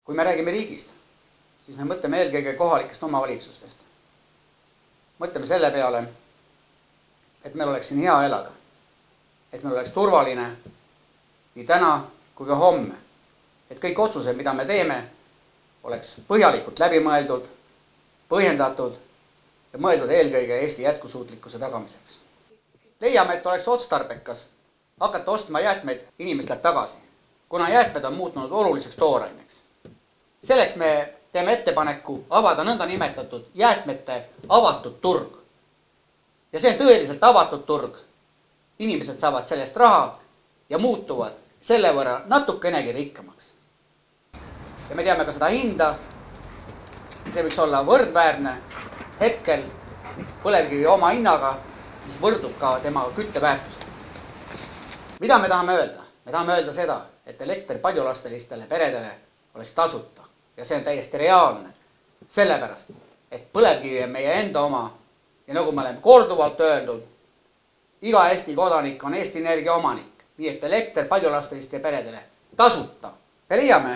kui me räägime riigist, siis me mõtleme eelkõige kohalikest omavalitsustest. Mõtleme selle peale, et meil oleks siin hea elada, et meil oleks turvaline nii täna kui ka homme, et kõik otsused, mida me teeme, oleks põhjalikult läbi mõeldud, põhjendatud ja mõeldud eelkõige Eesti jätkusuutlikkuse tagamiseks. Leiame, et oleks otstarbekas hakata ostma jäätmeid inimestelt tagasi, kuna jäätmed on muutunud oluliseks tooraineks. Selleks me teeme ettepaneku avada nõnda nimetatud jäätmete avatud turg. Ja see on tõeliselt avatud turg. Inimesed saavad sellest raha ja muutuvad selle võrra natukenegi rikkamaks. Ja me teame ka seda hinda. See võiks olla võrdväärne hetkel põlevkivi oma hinnaga, mis võrdub ka tema kütteväärtusega. Mida me tahame öelda? Me tahame öelda seda, et elekter paljulapselistele peredele oleks tasuta. Ja see on täiesti reaalne. Sellepärast, et põlevkivi on meie enda oma ja nagu me oleme korduvalt öeldud, iga Eesti kodanik on Eesti Energia omanik. Nii et elekter paljulapselistele peredele tasuta. Me leiame,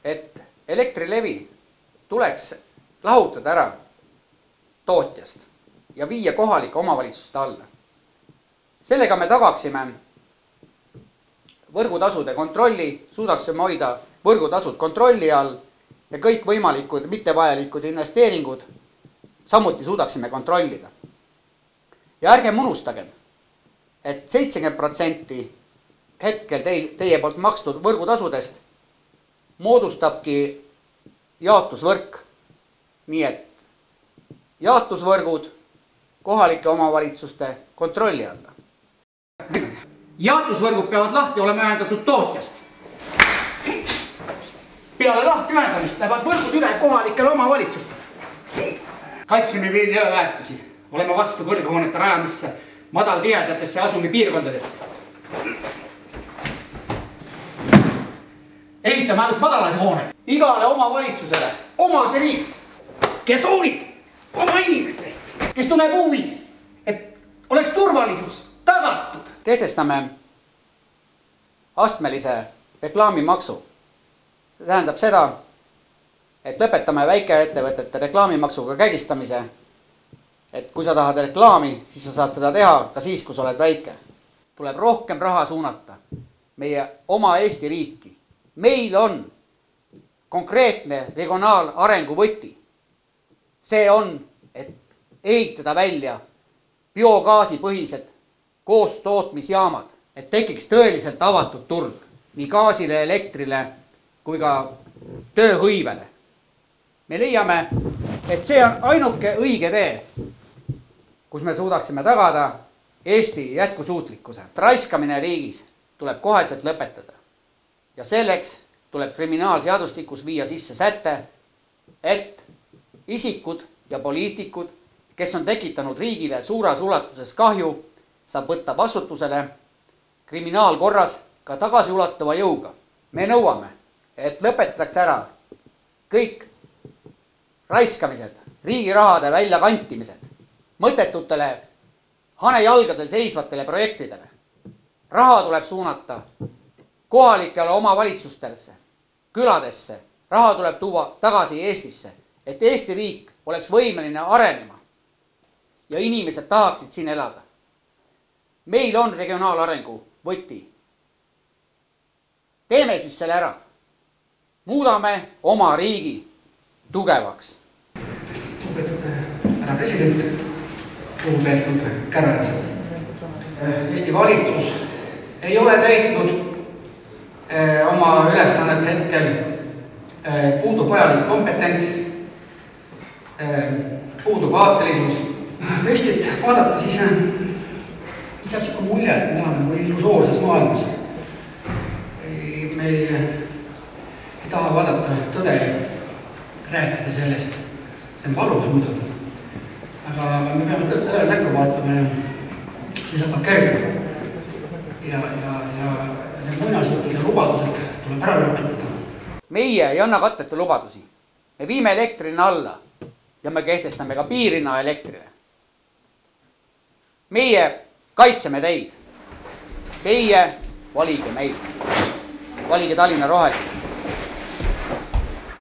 et Elektrilevi tuleks lahutada ära tootjast ja viia kohalike omavalitsuste alla. Sellega me tagaksime võrgutasude kontrolli, suudaksime hoida võrgutasud kontrolli all ja kõik võimalikud mittevajalikud investeeringud samuti suudaksime kontrollida. Ja ärgem unustagem, et 70% hetkel teie poolt makstud võrgutasudest moodustabki jaotusvõrk. Nii et jaotusvõrgud kohalike omavalitsuste kontrolli alla. Jaotusvõrgud peavad lahti olema ühendatud tootjast. Peale lahti ühendamist lähevad võrgud üle kohalikele omavalitsustele. Kaitseme miljööväärtusi. Oleme vastu kõrghoonete rajamisse madaltihedatesse asumipiirkondadesse. Ehitame ainult madalaid hooneid. Igale omavalitsusele oma see riik, kes hoolib oma inimestest, kes tunneb huvi, et oleks turvalisus tagatud. Kehtestame astmelise reklaamimaksu. See tähendab seda, et lõpetame väikeettevõtete reklaamimaksuga kägistamise, et kui sa tahad reklaami, siis sa saad seda teha ka siis, kui sa oled väike. Tuleb rohkem raha suunata meie oma Eesti riiki. Meil on konkreetne regionaalarengu võti. See on, et ehitada välja biogaasipõhised koostootmisjaamad, et tekiks tõeliselt avatud turg nii gaasile, elektrile kui ka tööhõivele. Me leiame, et see on ainuke õige tee, kus me suudaksime tagada Eesti jätkusuutlikkuse. Raiskamine riigis tuleb koheselt lõpetada. Ja selleks tuleb kriminaalseadustikus viia sisse säte, et isikud ja poliitikud, kes on tekitanud riigile suures ulatuses kahju, saab võtta vastutusele kriminaalkorras ka tagasiulatuva jõuga. Me nõuame, et lõpetatakse ära kõik raiskamised, riigi rahade väljakantimised, mõttetutele hanejalgadel seisvatele projektidele. Raha tuleb suunata kohalikele omavalitsustesse, küladesse. Raha tuleb tuua tagasi Eestisse, et Eesti riik oleks võimeline arenema ja inimesed tahaksid siin elada. Meil on regionaalarengu võti. Teeme siis selle ära. Muudame oma riigi tugevaks. Lugupeetud härra president, lugupeetud käravased. Eesti valitsus ei ole täitnud oma ülesannet hetkel, puudub vajalik kompetents, puudub vaatelisus. Kui Eestit vaadata, siis saaks ikka mulje, et me oleme illusoorses maailmas. Me ei taha vaadata tõde ja rääkida sellest. See on valus muidugi. Aga me peame tõele näkku vaatama ja siis hakkab kergema. Ja need muinasjutud ja lubadused tuleb ära lõpetada. Meie ei anna katteta lubadusi. Me viime elektrina alla ja me kehtestame ka piirhinna elektrile. Meie kaitseme teid. Teie valige meid. Valige Tallinna Roheline.